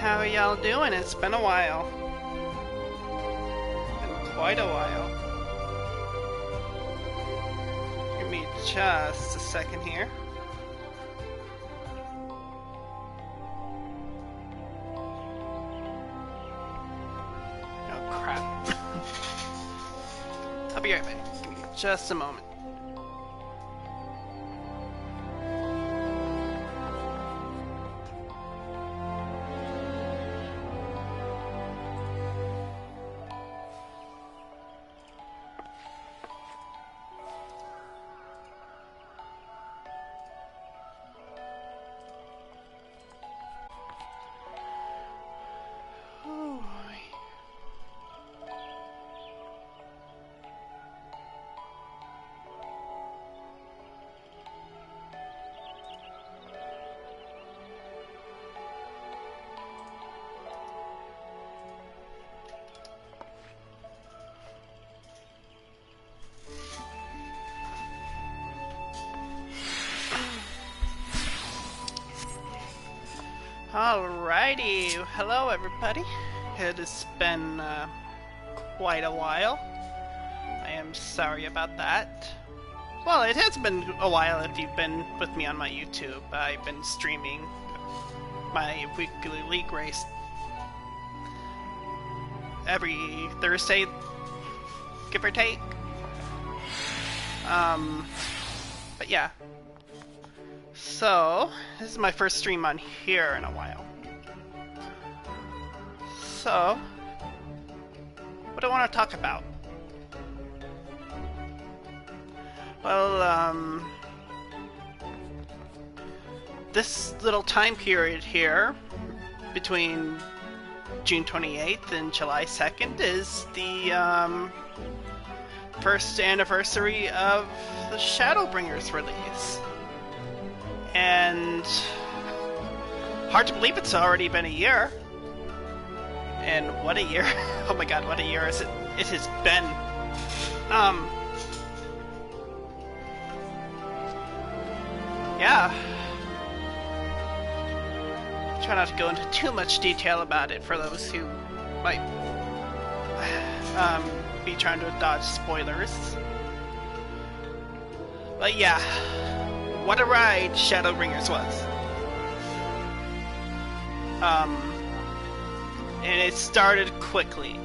How are y'all doing? It's been a while. Been quite a while. Give me just a second here. Oh crap. I'll be right back. Give me just a moment. Alrighty, hello everybody. It has been quite a while. I am sorry about that. Well, it has been a while if you've been with me on my YouTube. I've been streaming my weekly league race every Thursday, give or take. But yeah. So, this is my first stream on here in a while. So, what do I want to talk about? Well, this little time period here, between June 28th and July 2nd, is the first anniversary of the Shadowbringers release. And hard to believe it's already been a year. And what a year. Oh my god, what a year it has been. Yeah. Try not to go into too much detail about it for those who might be trying to dodge spoilers. But yeah. What a ride Shadowbringers was. And it started quickly.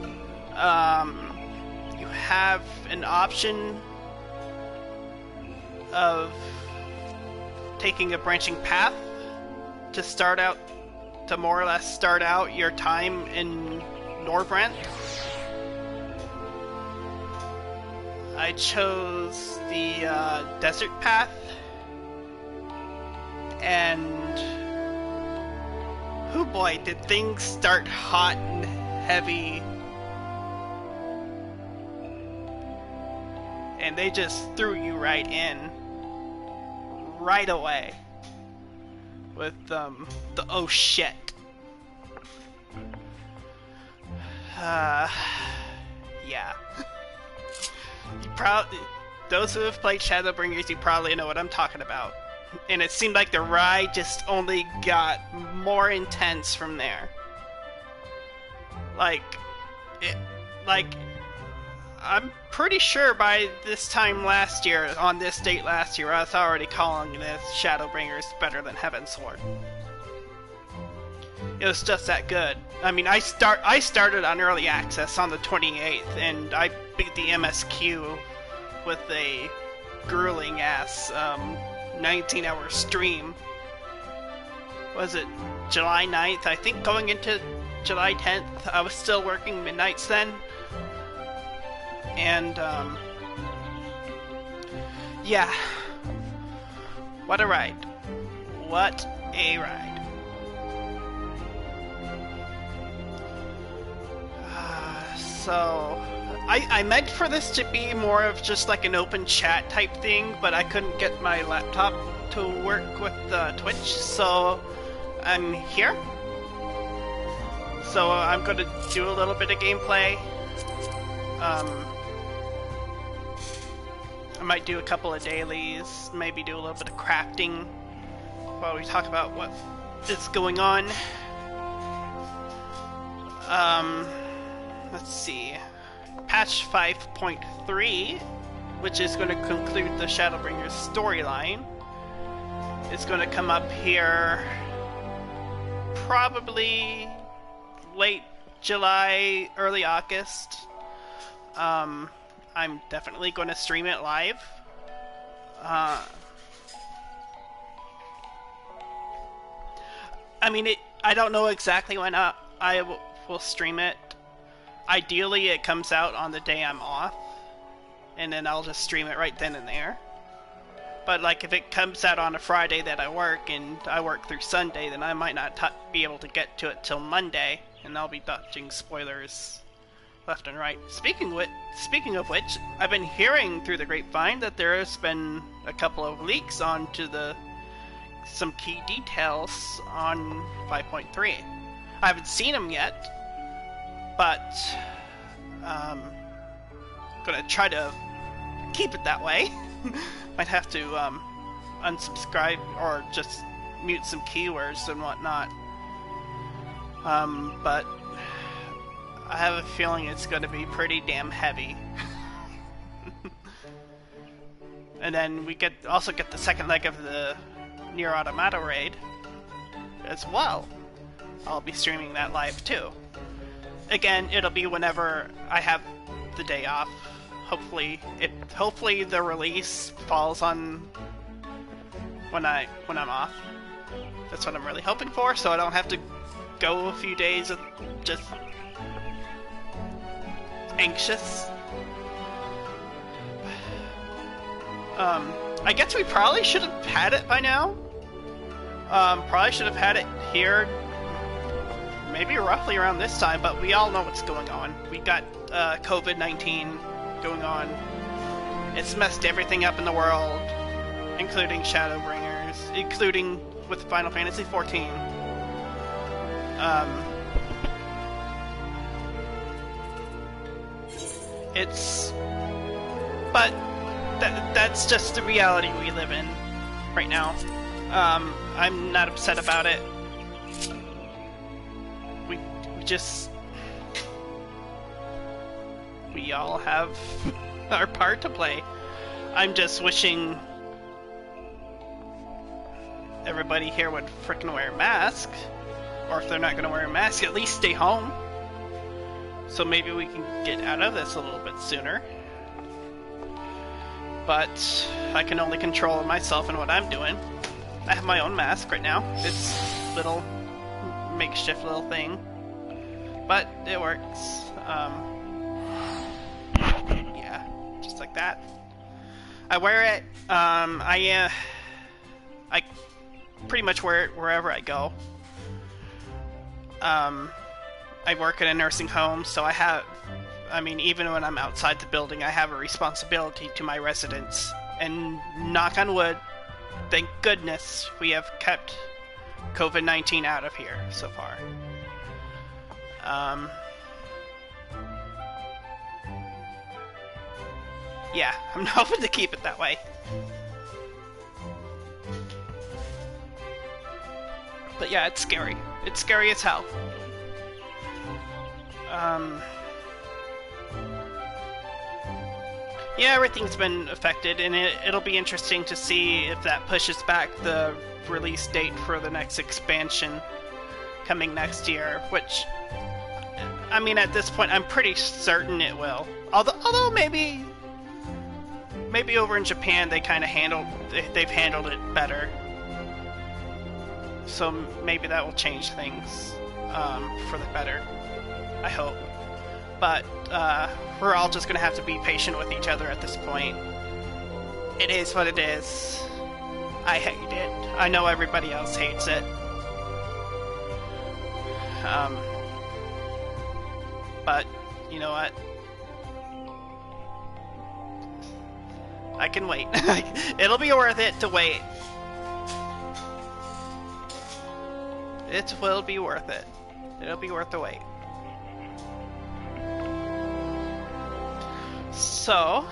You have an option of taking a branching path to more or less start out your time in Norvrent. I chose the desert path. And oh boy, did things start hot and heavy. And they just threw you right in right away with the oh shit. Yeah. Those who have played Shadowbringers, you probably know what I'm talking about. And it seemed like the ride just only got more intense from there. I'm pretty sure by this time last year, on this date last year, I was already calling this Shadowbringers better than Heavensward. It was just that good. I mean, I started on early access on the 28th, and I beat the MSQ with a grueling ass 19-hour stream. Was it July 9th? I think going into July 10th, I was still working midnights then. And, yeah. What a ride. What a ride. So, I meant for this to be more of just like an open chat type thing, but I couldn't get my laptop to work with Twitch, so I'm here. So I'm going to do a little bit of gameplay. I might do a couple of dailies, maybe do a little bit of crafting while we talk about what is going on. Um, let's see. Patch 5.3, which is going to conclude the Shadowbringers storyline, is going to come up here probably late July, early August. I'm definitely going to stream it live. I mean, I don't know exactly when I will stream it. Ideally, it comes out on the day I'm off, and then I'll just stream it right then and there. But like, if it comes out on a Friday that I work, and I work through Sunday, then I might not be able to get to it till Monday, and I'll be dodging spoilers left and right. Speaking of which, I've been hearing through the grapevine that there has been a couple of leaks onto some key details on 5.3. I haven't seen them yet, but gonna try to keep it that way. Might have to unsubscribe or just mute some keywords and whatnot. But I have a feeling it's going to be pretty damn heavy. And then we also get the second leg of the Nier Automata raid as well. I'll be streaming that live too. Again, it'll be whenever I have the day off. Hopefully the release falls on when I'm off. That's what I'm really hoping for, so I don't have to go a few days of just anxious. I guess we probably should have had it by now. Probably should have had it here maybe roughly around this time, but we all know what's going on. We got COVID-19 going on. It's messed everything up in the world, including Shadowbringers, including with Final Fantasy XIV. But that's just the reality we live in right now. I'm not upset about it. We all have our part to play. I'm just wishing everybody here would frickin' wear a mask, or if they're not gonna wear a mask, at least stay home. So maybe we can get out of this a little bit sooner. But I can only control myself and what I'm doing. I have my own mask right now. It's little makeshift little thing, but it works. Yeah, just like that. I wear it. I pretty much wear it wherever I go. I work at a nursing home, so even when I'm outside the building, I have a responsibility to my residents. And knock on wood, thank goodness we have kept COVID-19 out of here so far. Yeah, I'm hoping to keep it that way. But yeah, it's scary. It's scary as hell. Yeah, everything's been affected, and it'll be interesting to see if that pushes back the release date for the next expansion coming next year, which, I mean, at this point, I'm pretty certain it will. Although maybe over in Japan they've handled it better. So maybe that will change things for the better. I hope. But we're all just gonna have to be patient with each other at this point. It is what it is. I hate it. I know everybody else hates it. But you know what? I can wait. It'll be worth it to wait. It will be worth it. It'll be worth the wait. So,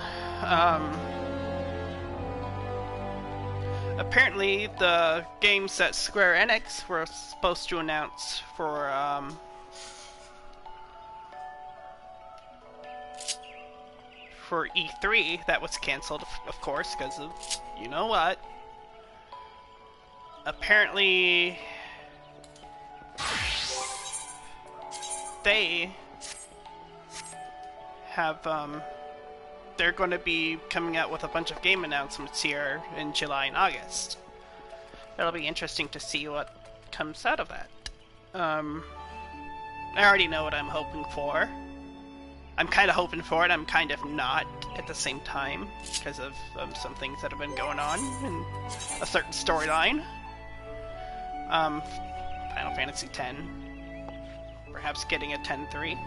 apparently the games that Square Enix were supposed to announce for for E3 that was canceled, of course, because of you know what. Apparently, they have they're going to be coming out with a bunch of game announcements here in July and August. It'll be interesting to see what comes out of that. I already know what I'm hoping for. I'm kind of hoping for it, I'm kind of not at the same time, because of some things that have been going on in a certain storyline. Final Fantasy X, perhaps getting a 10-3.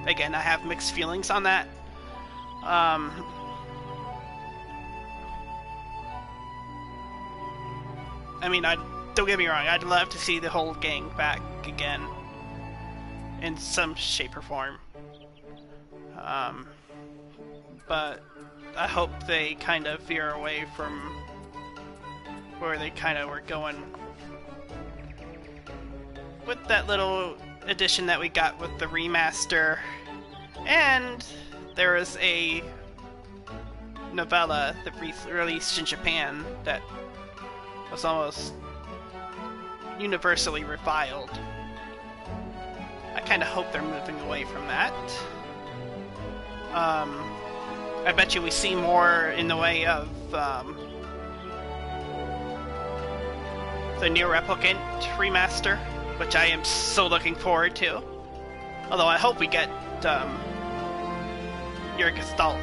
Again, I have mixed feelings on that. I mean, don't get me wrong, I'd love to see the whole gang back again in some shape or form. But I hope they kind of veer away from where they kind of were going with that little addition that we got with the remaster. And there is a novella that released in Japan that was almost universally reviled. I kind of hope they're moving away from that. I bet you we see more in the way of the Nier Replicant remaster, which I am so looking forward to. Although I hope we get your Gestalt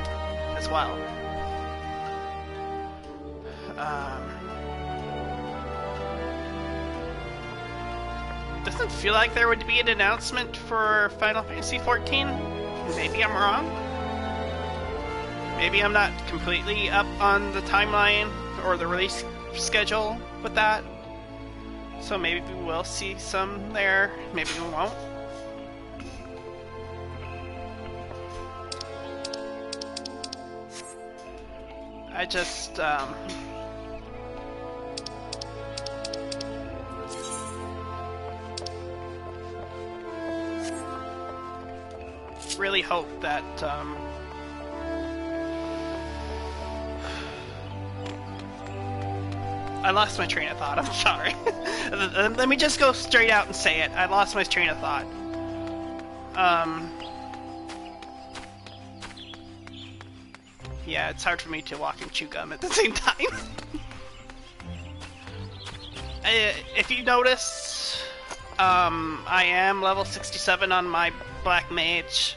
as well. Doesn't feel like there would be an announcement for Final Fantasy XIV. Maybe I'm wrong. Maybe I'm not completely up on the timeline or the release schedule with that. So maybe we will see some there. Maybe we won't. I just, really hope that, I lost my train of thought, I'm sorry. Let me just go straight out and say it. I lost my train of thought. Yeah, it's hard for me to walk and chew gum at the same time. If you notice, I am level 67 on my Black Mage.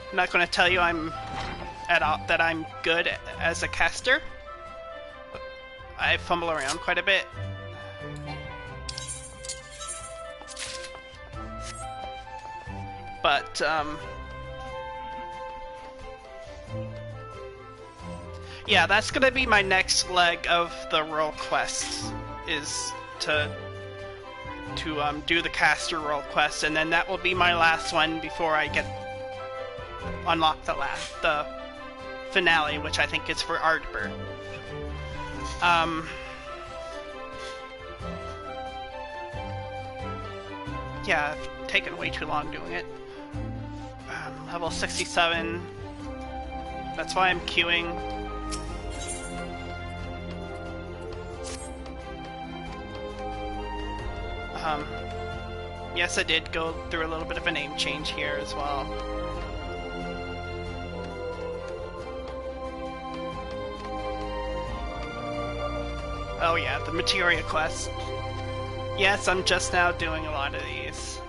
I'm not going to tell you that I'm good as a caster. I fumble around quite a bit. But, yeah, that's gonna be my next leg of the role quests, is to do the caster role quest, and then that will be my last one before I unlock the finale, which I think is for Ardbur. Yeah, I've taken way too long doing it. Level 67. That's why I'm queuing. Yes, I did go through a little bit of a name change here as well. Oh yeah, the materia quest. Yes, I'm just now doing a lot of these.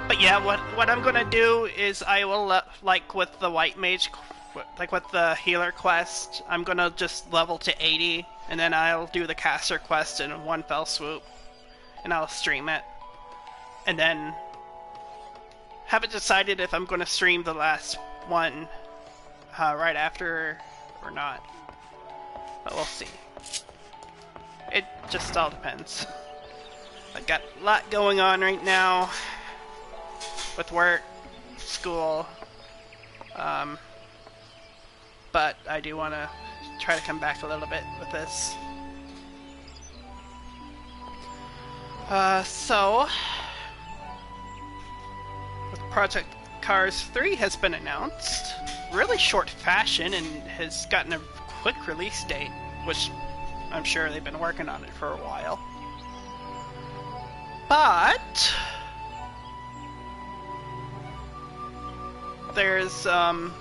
But yeah, what I'm gonna do is I will, like with the White Mage, like with the healer quest, I'm gonna just level to 80, and then I'll do the caster quest in one fell swoop, and I'll stream it. And then, haven't decided if I'm gonna stream the last one right after or not, but we'll see. It just all depends. I've got a lot going on right now. with work, school, but I do want to try to come back a little bit with this. So, with Project Cars 3 has been announced, really short fashion, and has gotten a quick release date, which I'm sure they've been working on it for a while. But there's the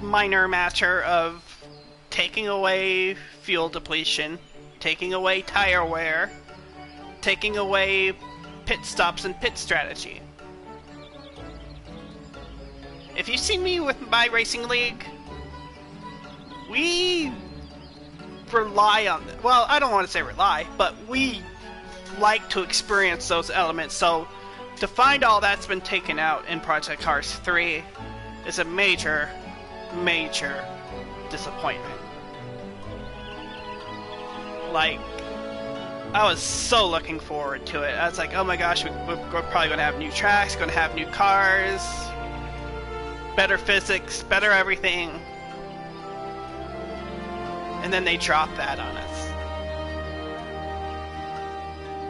minor matter of taking away fuel depletion, taking away tire wear, taking away pit stops and pit strategy. If you've seen me with my racing league, we rely on it. Well, I don't want to say rely, but we like to experience those elements. So to find all that's been taken out in Project Cars 3 is a major, major disappointment. Like, I was so looking forward to it. I was like, oh my gosh, we're probably going to have new tracks, going to have new cars, better physics, better everything. And then they dropped that on us.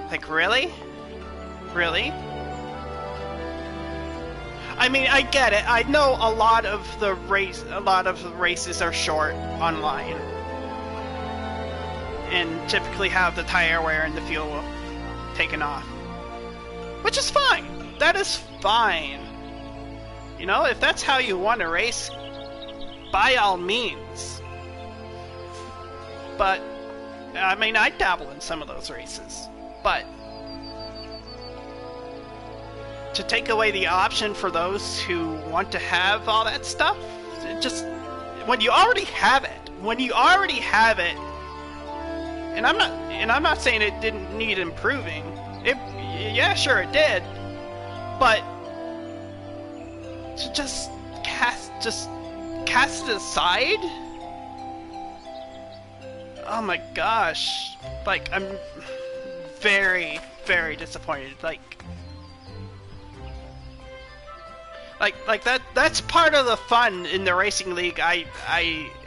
Like, really? Really? I mean, I get it. I know a lot of the races are short online, and typically have the tire wear and the fuel taken off, which is fine. That is fine. You know, if that's how you want to race, by all means. But I mean, I dabble in some of those races, but to take away the option for those who want to have all that stuff, it just, when you already have it, and I'm not saying it didn't need improving. Yeah, sure it did, but to just cast it aside. Oh my gosh, like, I'm very, very disappointed. Like that's part of the fun in the racing league I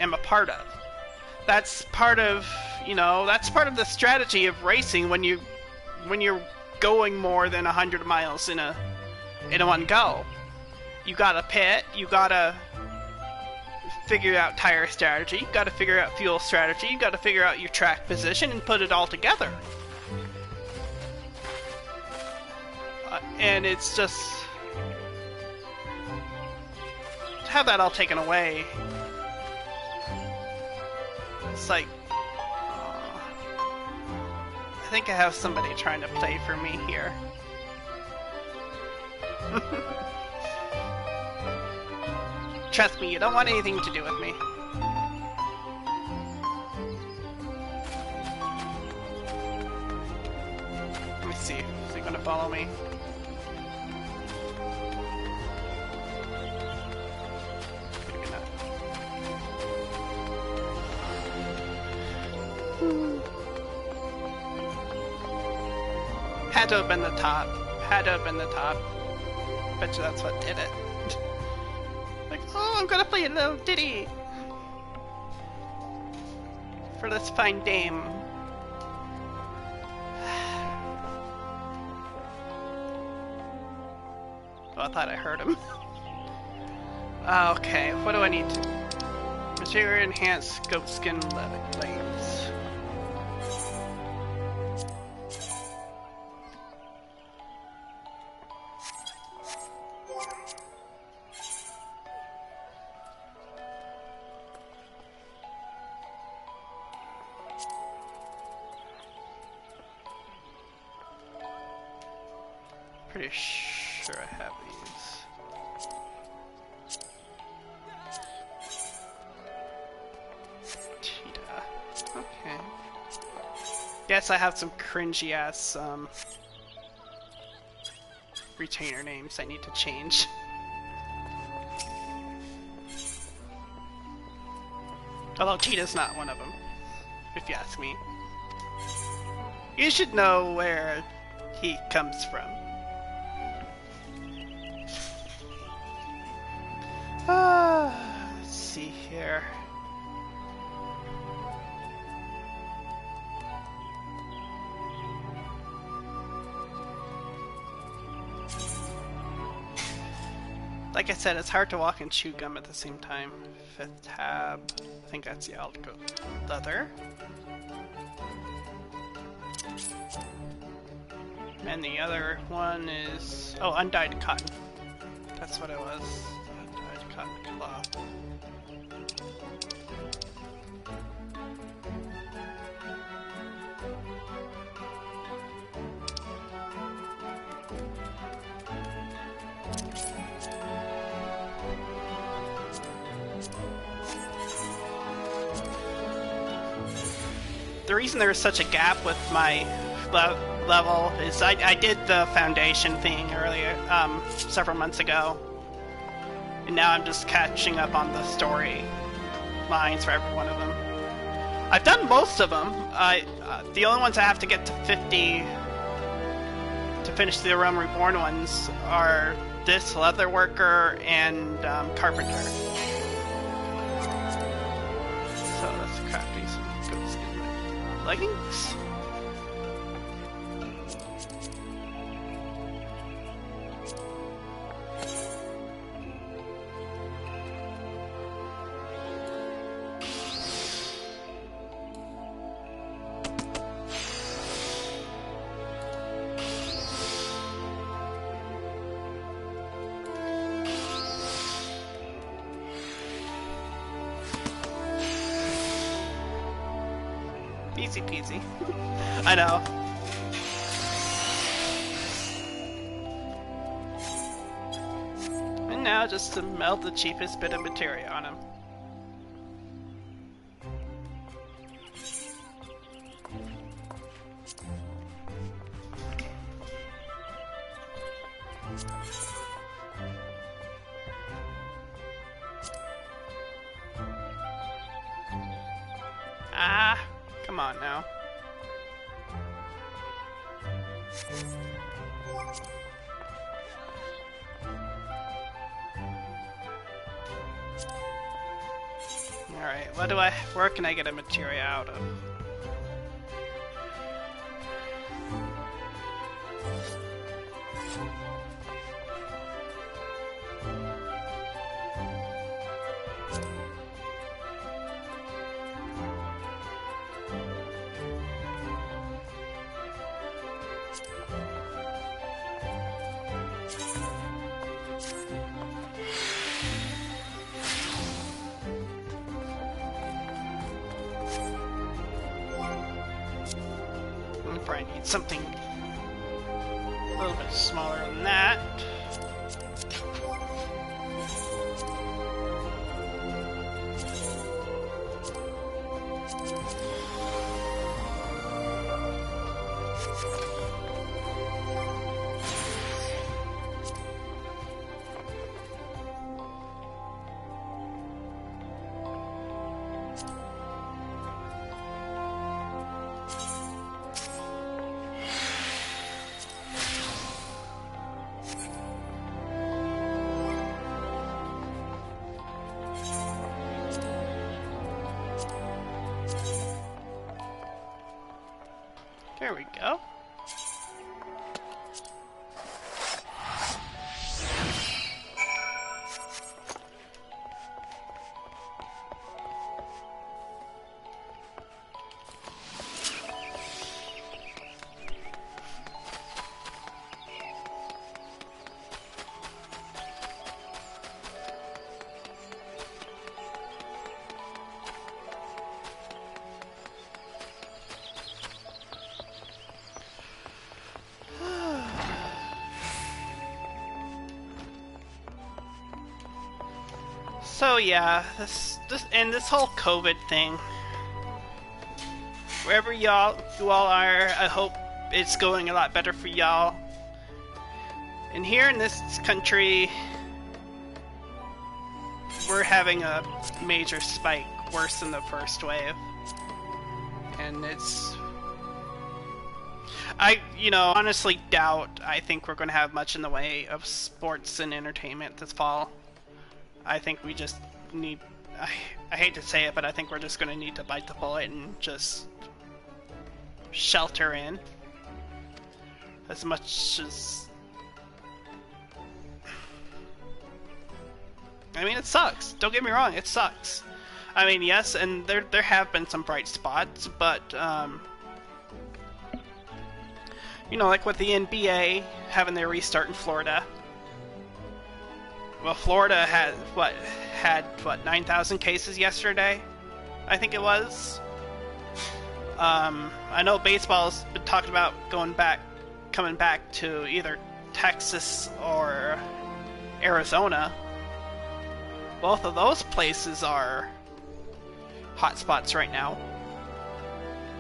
am a part of. That's part of, you know, that's part of the strategy of racing when you're going more than 100 miles in a one go. You gotta pit, you gotta figure out tire strategy, you gotta figure out fuel strategy, you gotta figure out your track position and put it all together. And it's just, to have that all taken away, it's like, I think I have somebody trying to play for me here. Trust me, you don't want anything to do with me. Let me see, is he gonna follow me? Maybe not. Had to have been the top. Had to have been the top. Bet you that's what did it. Like, oh, I'm gonna play a little ditty for this fine dame. Oh, I thought I heard him. Okay, what do I need to... Material enhanced goat skin lanes. Pretty sure I have these. Cheetah. Okay. Yes, I have some cringy ass retainer names I need to change. Although Cheetah's not one of them, if you ask me. You should know where he comes from. see here. Like I said, it's hard to walk and chew gum at the same time. 5th tab. I think that's the Alco leather. And the other one is... oh, undyed cotton. That's what it was. Undyed cotton cloth. The reason there was such a gap with my level is I did the foundation thing earlier, several months ago, and now I'm just catching up on the story lines for every one of them. I've done most of them. The only ones I have to get to 50 to finish the Realm Reborn ones are this leatherworker and carpenter. So let's craft these goat skin leggings. Easy peasy. I know. And now just to melt the cheapest bit of materia on him. Ah! Come on now. Alright, where can I get a materia out of? I need something a little bit smaller than that. There we go. So yeah, this whole COVID thing. Wherever you all are, I hope it's going a lot better for y'all. And here in this country, we're having a major spike, worse than the first wave. And I honestly doubt I think we're going to have much in the way of sports and entertainment this fall. I think we just need I hate to say it, but I think we're just going to need to bite the bullet and just shelter in as much as... I mean, it sucks. Don't get me wrong, it sucks. I mean, yes, and there have been some bright spots, but you know, like with the NBA having their restart in Florida. Well, Florida had 9,000 cases yesterday, I think it was. I know baseball's been talking about coming back to either Texas or Arizona. Both of those places are hotspots right now,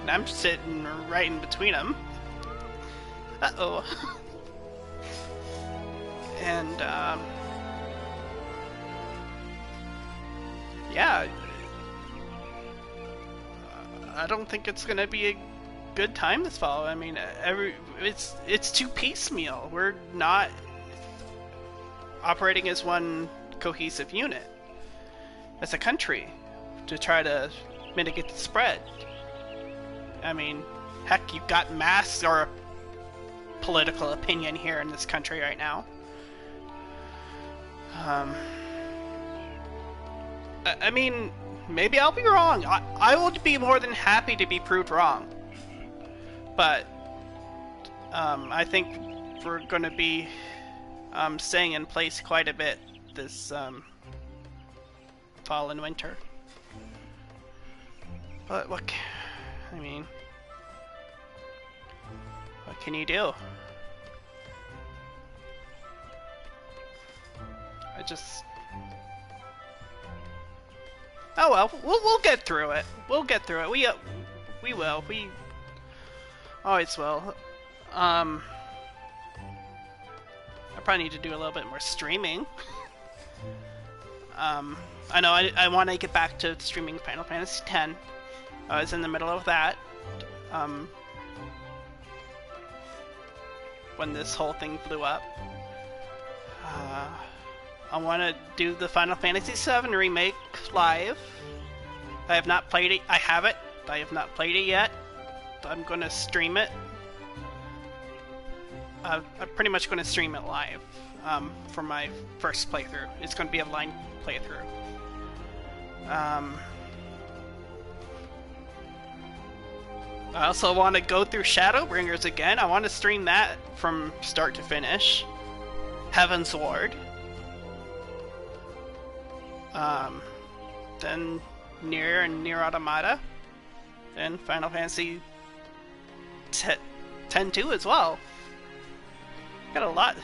and I'm sitting right in between them. Uh-oh. And yeah, I don't think it's gonna be a good time this fall. I mean, it's too piecemeal. We're not operating as one cohesive unit as a country to try to mitigate the spread. I mean, heck, you've got masks or a political opinion here in this country right now. I mean, maybe I'll be wrong. I would be more than happy to be proved wrong. But I think we're going to be staying in place quite a bit this fall and winter. But what can you do? Oh well, we'll get through it. We'll get through it. We will. We always will. I probably need to do a little bit more streaming. I know I want to get back to streaming Final Fantasy X. I was in the middle of that when this whole thing blew up. I want to do the Final Fantasy VII Remake live. I have not played it. I have it. I have not played it yet. I'm going to stream it. I'm pretty much going to stream it live for my first playthrough. It's going to be a line playthrough. I also want to go through Shadowbringers again. I want to stream that from start to finish. Heaven's Ward. Then Nier and Nier Automata. Then Final Fantasy X-2 as well. Got a lot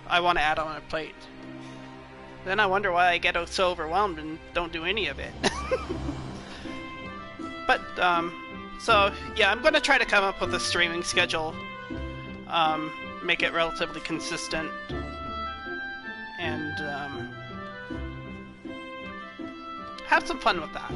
I want to add on my plate. Then I wonder why I get so overwhelmed and don't do any of it. But, so, yeah, I'm going to try to come up with a streaming schedule. Make it relatively consistent. And, have some fun with that.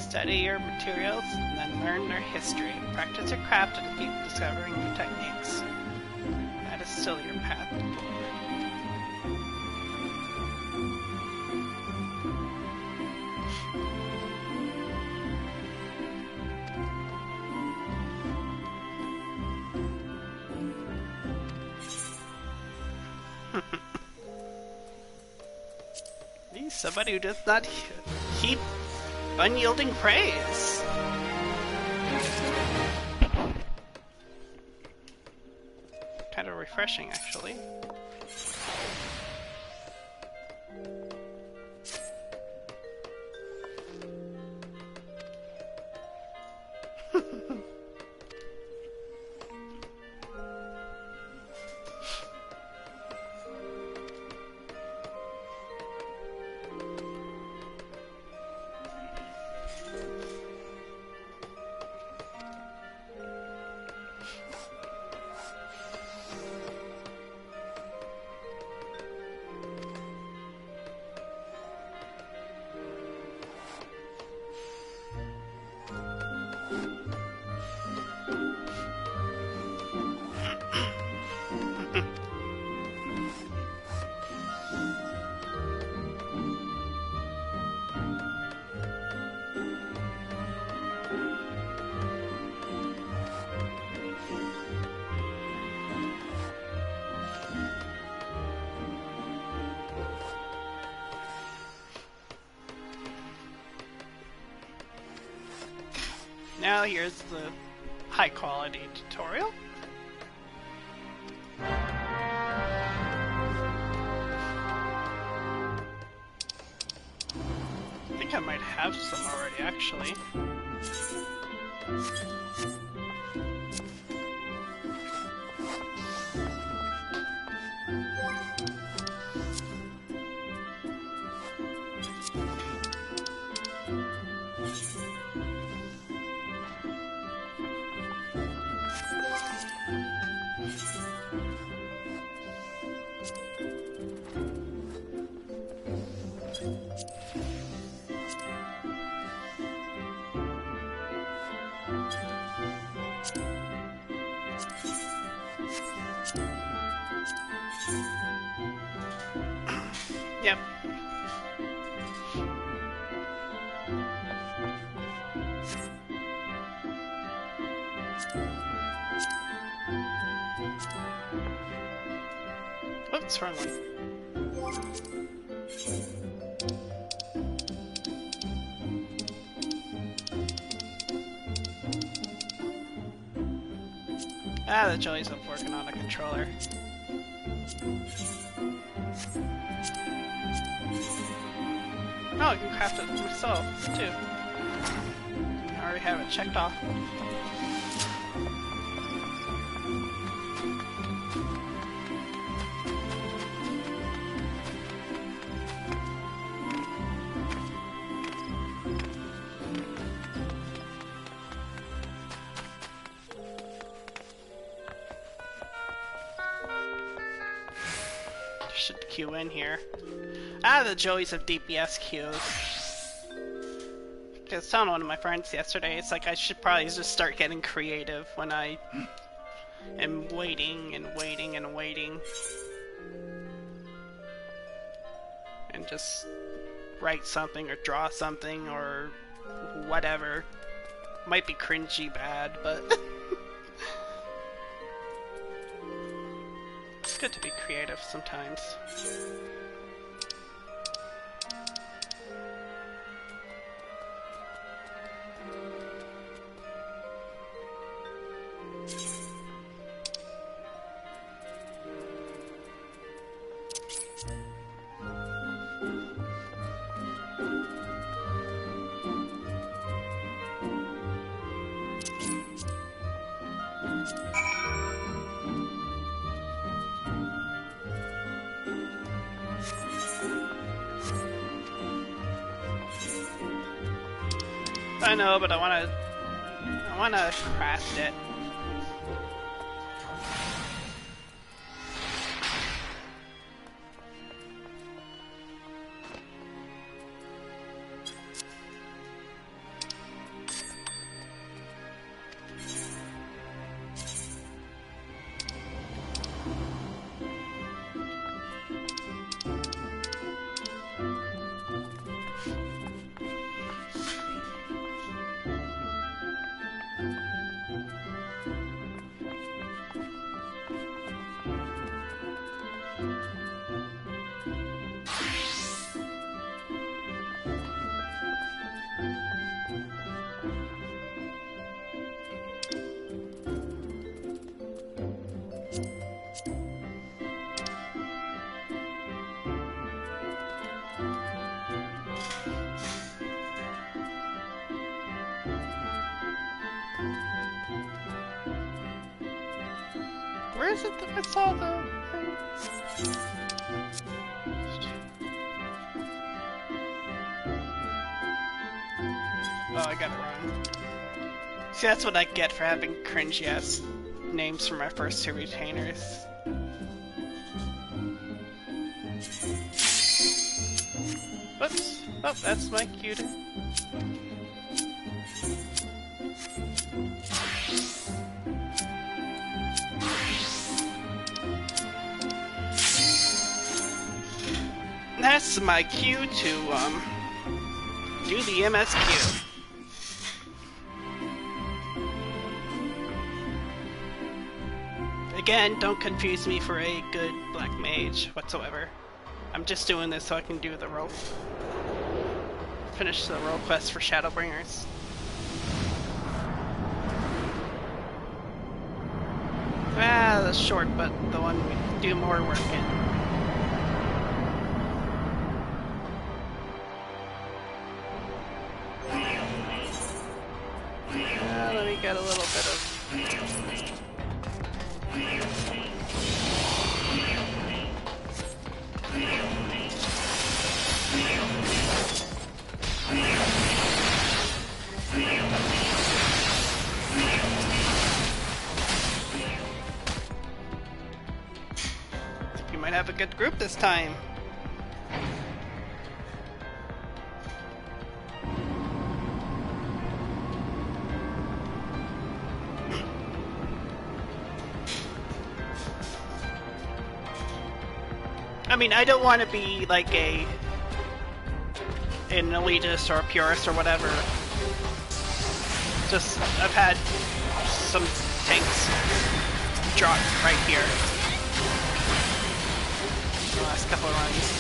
Study your materials and then learn their history. Practice your craft and keep discovering new techniques. That is still your path to glory. He's somebody who does not heap unyielding praise. Kind of refreshing, actually. Now here's the high quality tutorial. I think I might have some already, actually. Yep. Oops, wrong one. Ah, the joys of working on a controller. Oh, I can craft it myself, too. I already have it checked off. Should queue in here. Ah, the joys of DPS queues. I was telling one of my friends yesterday, it's like I should probably just start getting creative when I am waiting and waiting and waiting. And just write something or draw something or whatever. Might be cringy bad, but it's good to be creative sometimes. I know, but I wanna craft it. is it that I saw the... Oh, I got it wrong. See, that's what I get for having cringy-ass names for my first two retainers. Whoops. Oh, that's my cutie. That's my cue to, do the MSQ. Again, don't confuse me for a good black mage whatsoever. I'm just doing this so I can do the role. Finish the role quest for Shadowbringers. Ah, that's short, but the one we do more work in. Let me get a little bit of... You might have a good group this time. I mean, I don't want to be like an elitist or a purist or whatever. Just, I've had some tanks drop right here the last couple of runs.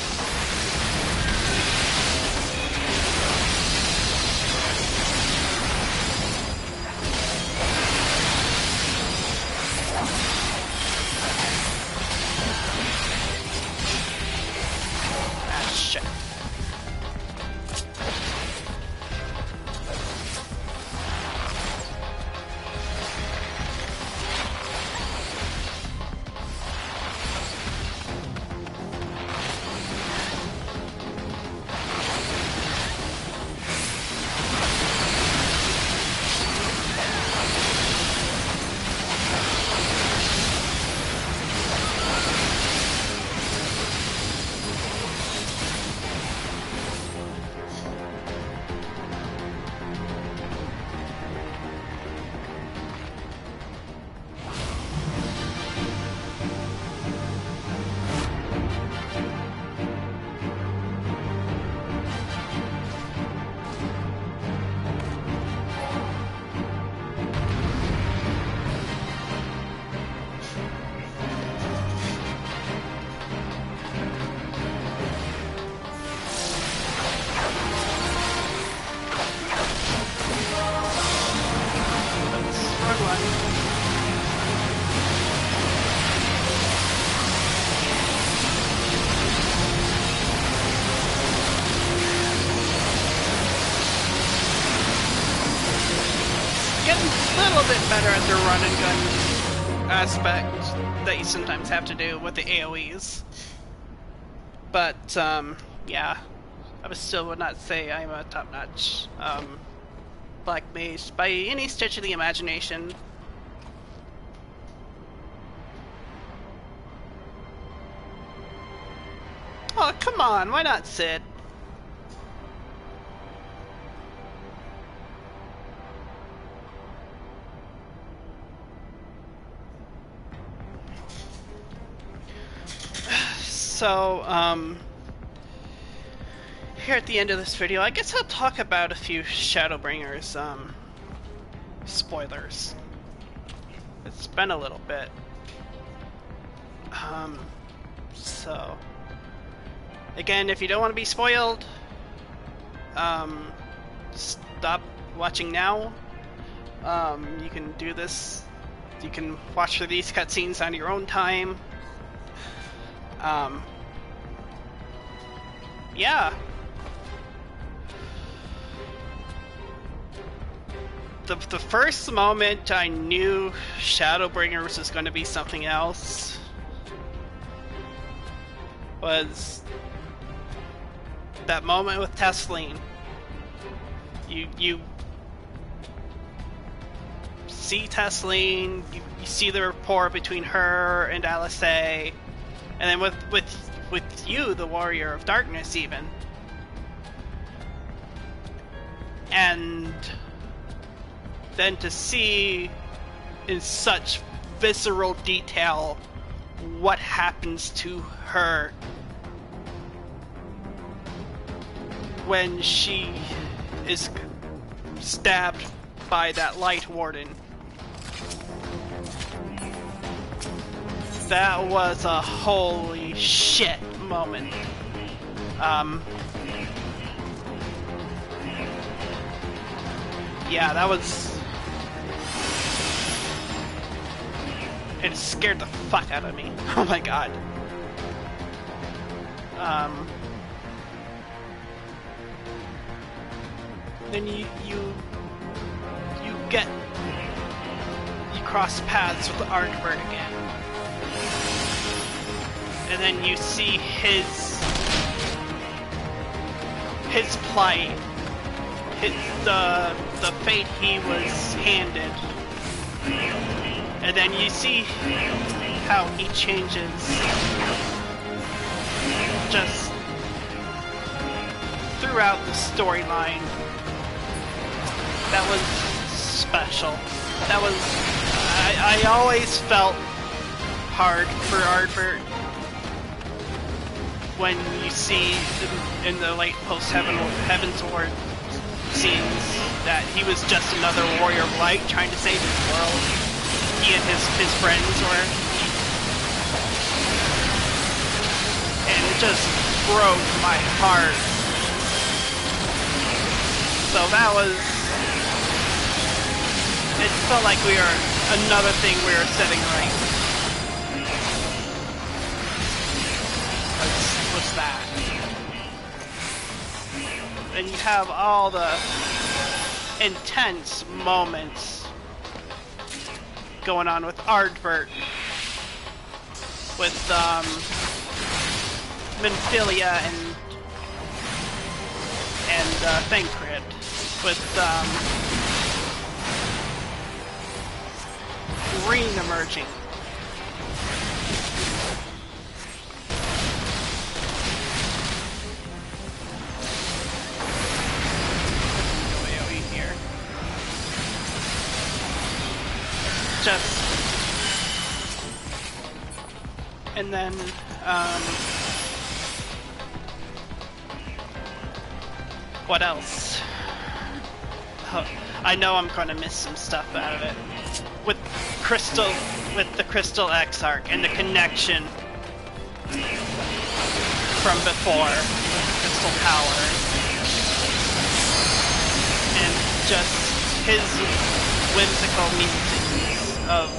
Better at the run and gun aspect that you sometimes have to do with the AoEs. But, yeah, I still would not say I'm a top-notch black mage by any stretch of the imagination. Oh, come on, why not Sid? So, here at the end of this video, I guess I'll talk about a few Shadowbringers, spoilers. It's been a little bit. So, again, if you don't want to be spoiled, stop watching now. You can do this, you can watch for these cutscenes on your own time. Yeah. the first moment I knew Shadowbringers was going to be something else was that moment with Tesleen. You see Tesleen, you see the rapport between her and Alisei, and then with you, the Warrior of Darkness, even. And then to see in such visceral detail what happens to her when she is stabbed by that light warden. That was a holy shit moment. Yeah, that was... It scared the fuck out of me. Oh my god. Then you cross paths with Ardbert again. And then you see his plight, the fate he was handed. And then you see how he changes just throughout the storyline. That was special. That was... I always felt hard for Ardbert when you see in the late post-Heavensward scenes that he was just another warrior of light trying to save his world. He and his friends were. And it just broke my heart. So that was... It felt like we were another thing we were setting right. Was that. And you have all the intense moments going on with Ardbert, with Minfilia and Thancred, with Green emerging. Just, and then, what else? Oh, I know I'm gonna miss some stuff out of it. With the Crystal Exarch and the connection from before, Crystal Power, and just his whimsical musings of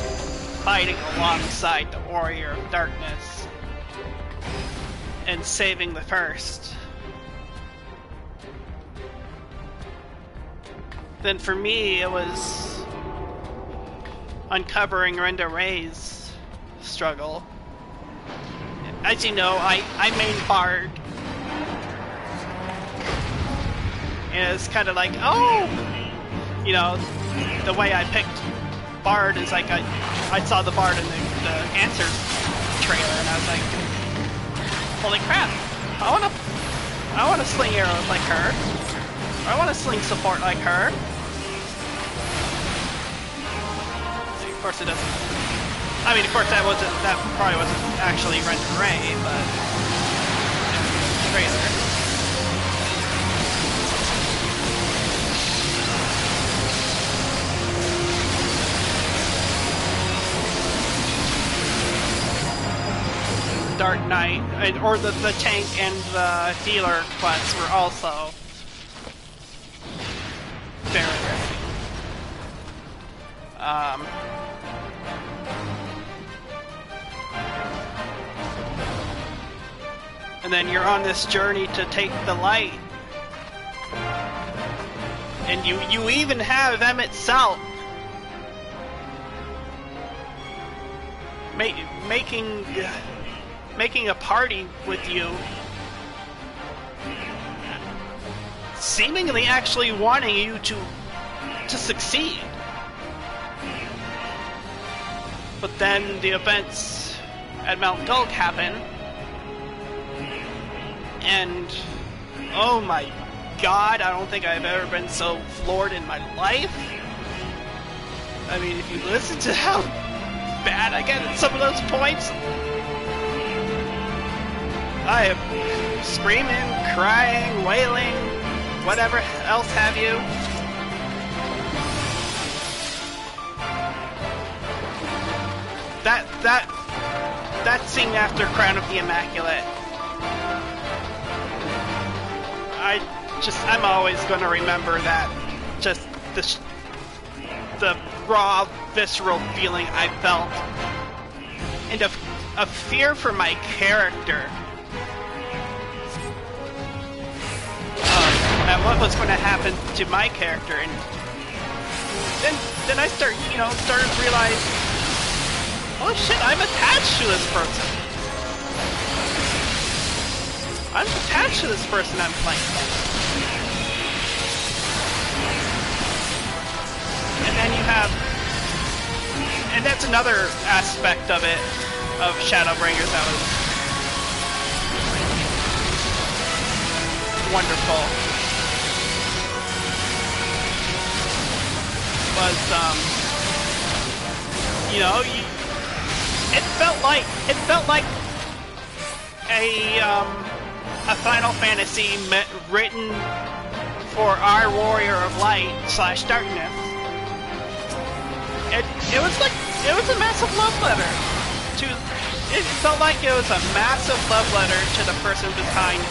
fighting alongside the Warrior of Darkness and saving the First. Then for me, it was uncovering Renda Ray's struggle. As you know, I main Bard. And it's kind of like, oh! You know, the way I picked Bard is like I saw the Bard in the Answers trailer, and I was like, holy crap! I wanna sling arrows like her. Or I wanna sling support like her. Of course it doesn't. I mean, of course that probably wasn't actually Renda Ray, but trailer. Dark Knight, or the tank and the healer quests were also very risky. And then you're on this journey to take the light And you even have them itself making a party with you, seemingly actually wanting you to succeed. But then the events at Mount Gulg happen, and oh my god, I don't think I've ever been so floored in my life. I mean, if you listen to how bad I get at some of those points, I am screaming, crying, wailing, whatever else have you. That scene after Crown of the Immaculate, I'm always going to remember that. Just the raw, visceral feeling I felt, and a fear for my character. And what was going to happen to my character, and then I started to realize, oh shit, I'm attached to this person. I'm attached to this person I'm playing. And then you have, and that's another aspect of it, of Shadowbringers that was wonderful. Was, it felt like a Final Fantasy written for our Warrior of Light / Darkness. It was a massive love letter to. It felt like it was a massive love letter to the person behind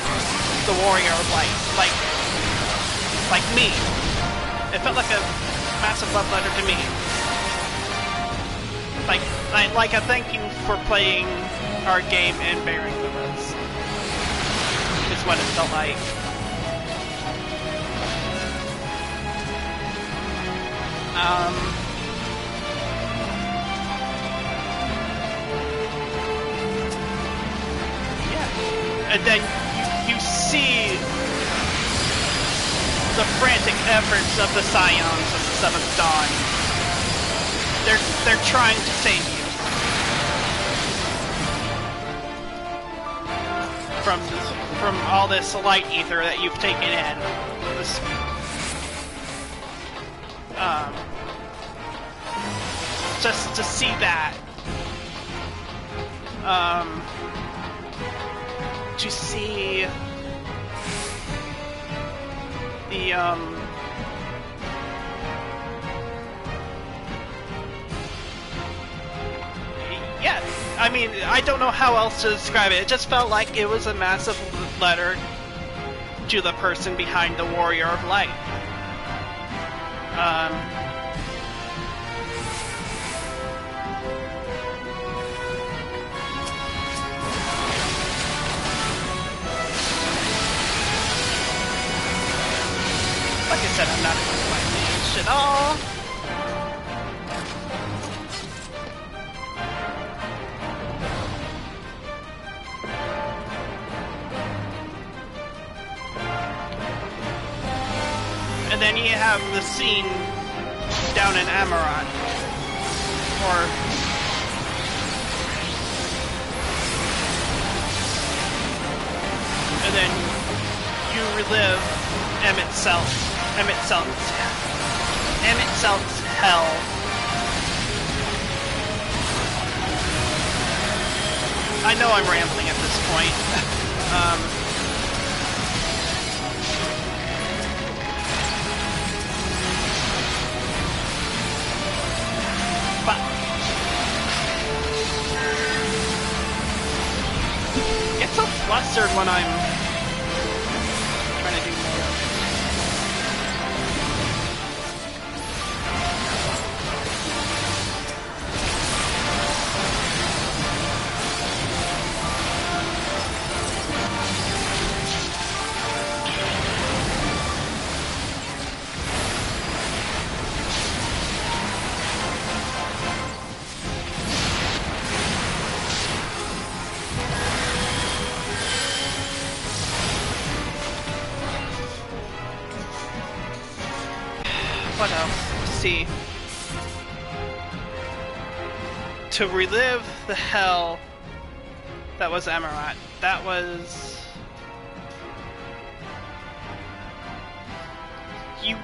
the Warrior of Light, like me. It felt like a massive love letter to me. Like a thank you for playing our game and bearing with us. Is what it felt like. Yeah. And then you see the frantic efforts of the Scions of the Seventh Dawn. They're trying to save you from all this light ether that you've taken in. Just to see that, to see the yeah, I mean, I don't know how else to describe it. It just felt like it was a massive letter to the person behind the Warrior of Light. Like I said, I'm not into my mage at all. And then you have the scene down in Amaranth, and then you relive Emmett Selt's hell. I know I'm rambling at this point. But get so flustered when I'm trying to do more. see. To relive the hell that was Emirat, that was... You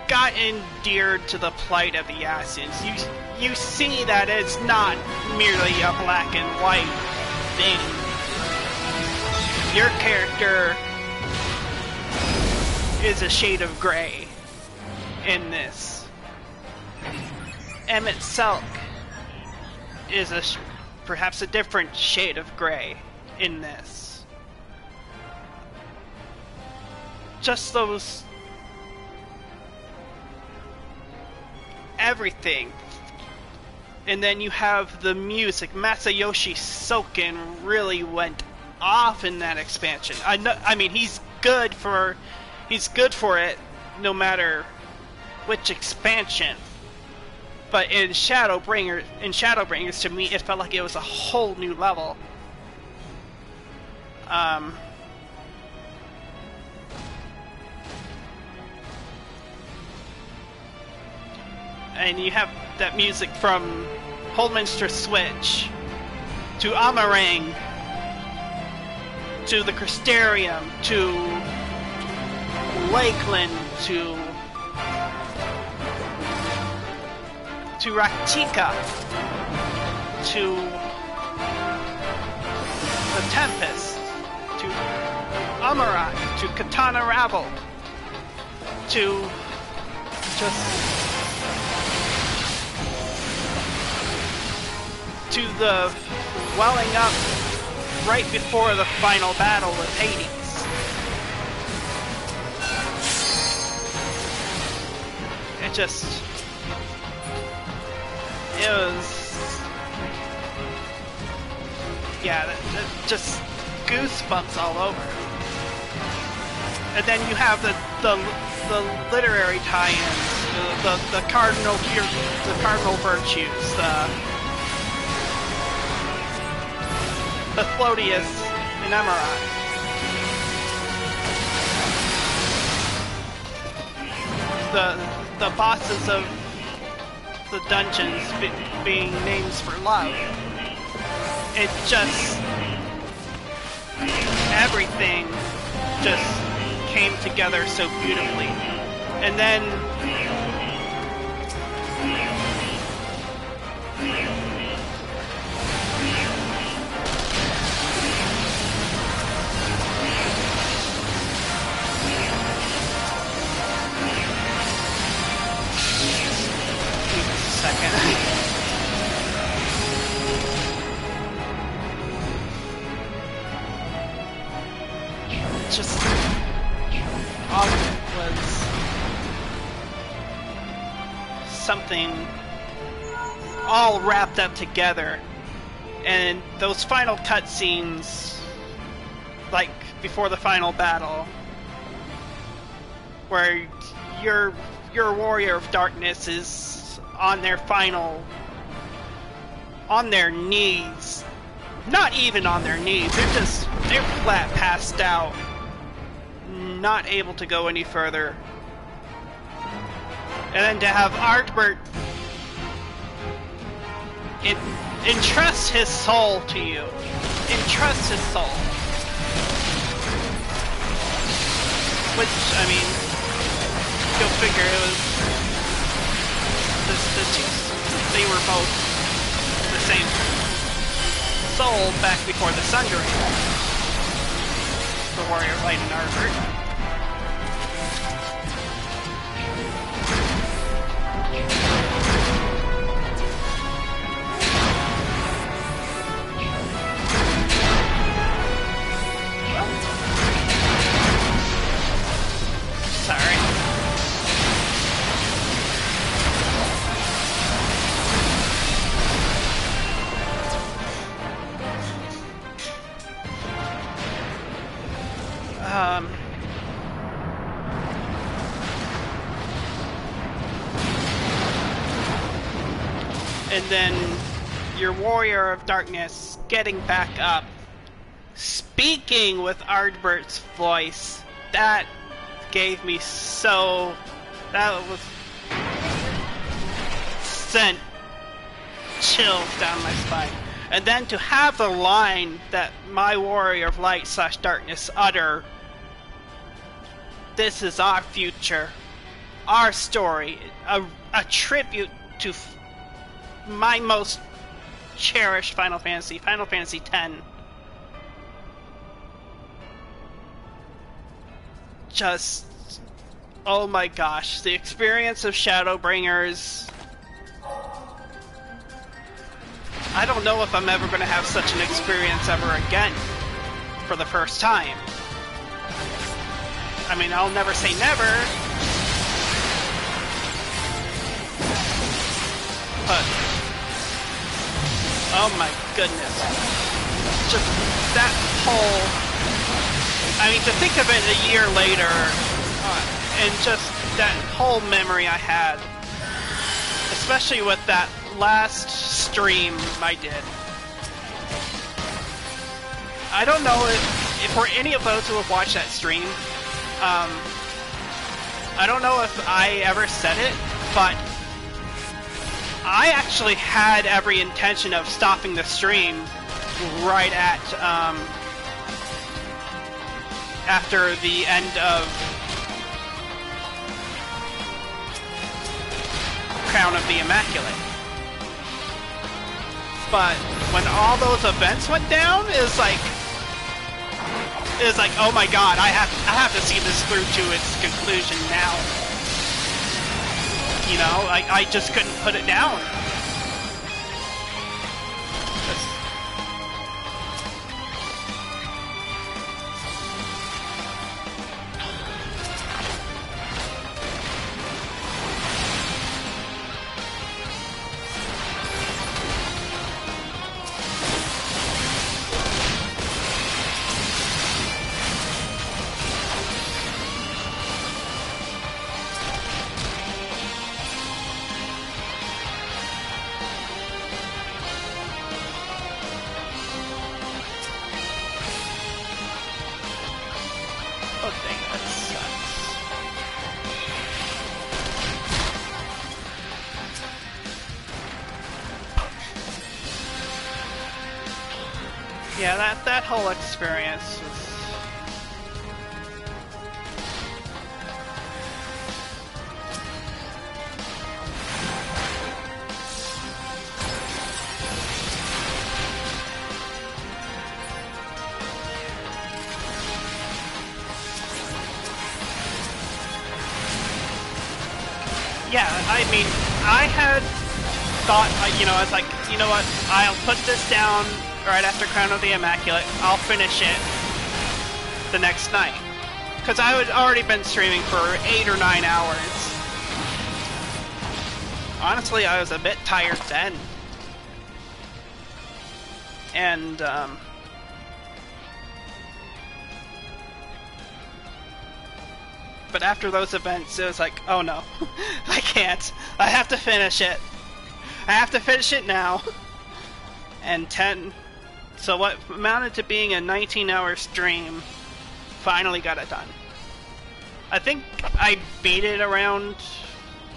got endeared to the plight of the Assassins. You see that it's not merely a black and white thing. Your character is a shade of gray in this. Emmett Selk is perhaps a different shade of gray in this. Just those... everything. And then you have the music. Masayoshi Soken really went off in that expansion. I mean, he's good for it no matter which expansion. But in Shadowbringers, to me, it felt like it was a whole new level. And you have that music from Holdminster Switch to Amarang to the Crystarium to Lakeland to Raktika to the Tempest to Amarat to Katana Ravel to just to the welling up right before the final battle with Hades. It was, yeah, just goosebumps all over. And then you have the literary tie-ins, the cardinal virtues, the Floatius and Emirat. The bosses of the dungeons being names for love. It just... everything just came together so beautifully. And then... just all of it was something all wrapped up together. And those final cutscenes, like before the final battle, where your warrior of darkness is on their knees. Not even on their knees, they're flat passed out, not able to go any further. And then to have Artbert entrust his soul to you. Entrust his soul. Which, I mean, go figure, it was the two, they were both the same soul back before the Sundering. The Warrior Light and Artbert. And then your Warrior of Darkness getting back up, speaking with Ardbert's voice, that gave me so... that was... sent chills down my spine. And then to have the line that my warrior of light / darkness utter, "This is our future, our story," a tribute to my most cherished Final Fantasy X. Just, oh my gosh, the experience of Shadowbringers. I don't know if I'm ever going to have such an experience ever again for the first time. I mean, I'll never say never, but oh my goodness, just that whole, I mean, to think of it a year later, and just that whole memory I had, especially with that last stream I did. I don't know if for any of those who have watched that stream, I don't know if I ever said it, but I actually had every intention of stopping the stream right at after the end of Crown of the Immaculate. But when all those events went down, it's like, oh my god, I have to see this through to its conclusion now. You know, I just couldn't put it down. Yeah, that whole experience was... Yeah, I mean, I had thought, you know, I was like, you know what, I'll put this down right after Crown of the Immaculate. I'll finish it the next night. Because I had already been streaming for 8 or 9 hours. Honestly, I was a bit tired then. And, but after those events, it was like, oh no, I can't. I have to finish it. I have to finish it now. And so what amounted to being a 19-hour stream finally got it done. I think I beat it around,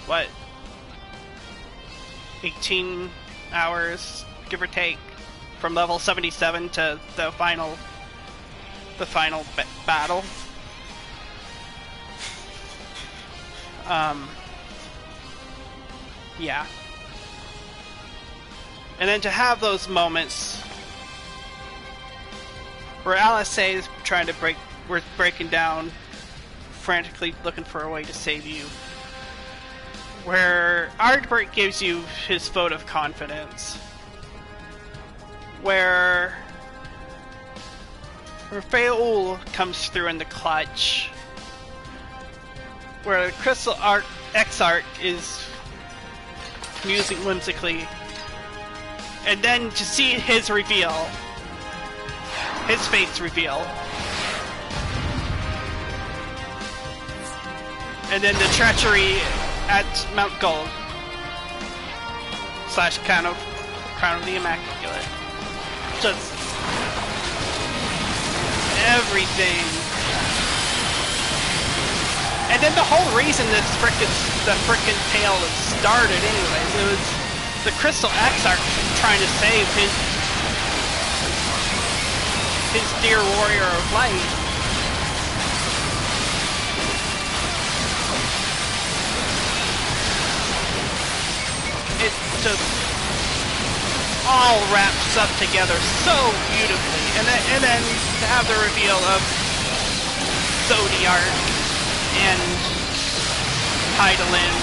what, 18 hours, give or take, from level 77 to the final battle. Yeah. And then to have those moments where Alice is trying to we're breaking down, frantically looking for a way to save you. Where Ardbert gives you his vote of confidence. Where Faol comes through in the clutch. Where Crystal X-Art is musing whimsically. And then to see his reveal. His face reveal. And then the treachery at Mount Gold. / Crown of the Immaculate. Just everything. And then the whole reason the frickin' tale was started anyways, it was the Crystal X are trying to save his dear warrior of light. It just all wraps up together so beautifully, and then to have the reveal of Zodiark and Hydaelyn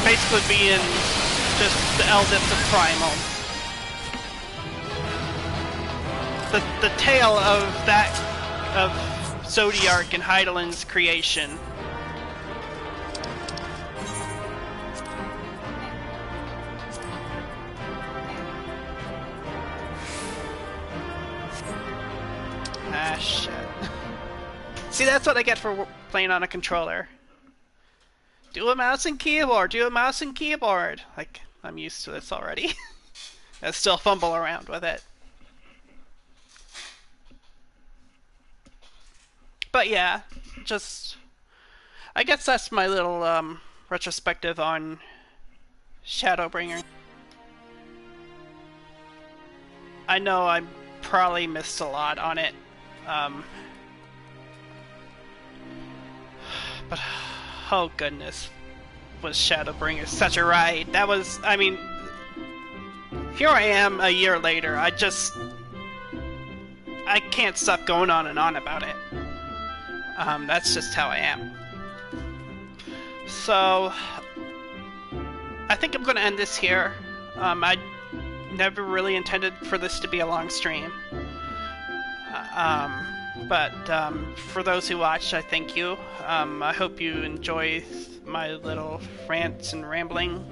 basically being just the eldest of Primal. The tale of Zodiark and Hydaelyn's creation. Ah, shit. See, that's what I get for playing on a controller. Do a mouse and keyboard, do a mouse and keyboard. Like, I'm used to this already. I still fumble around with it. But yeah, just... I guess that's my little retrospective on Shadowbringers. I know I probably missed a lot on it. But oh goodness, was Shadowbringers such a ride. That was, I mean, here I am a year later. I can't stop going on and on about it. That's just how I am. So I think I'm going to end this here. I never really intended for this to be a long stream. But for those who watched, I thank you. I hope you enjoy my little rants and rambling.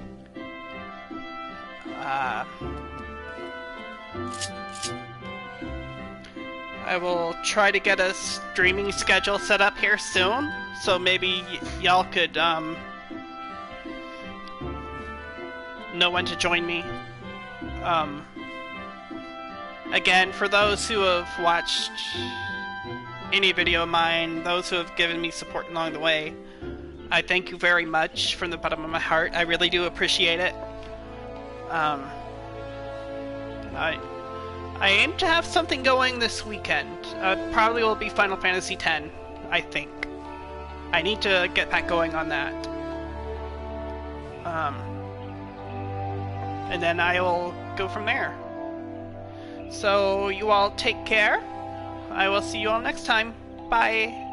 I will try to get a streaming schedule set up here soon, so maybe y'all could know when to join me. Again, for those who have watched any video of mine, those who have given me support along the way, I thank you very much from the bottom of my heart. I really do appreciate it. I aim to have something going this weekend. Probably will be Final Fantasy X, I think. I need to get back going on that. And then I will go from there. So you all take care. I will see you all next time. Bye.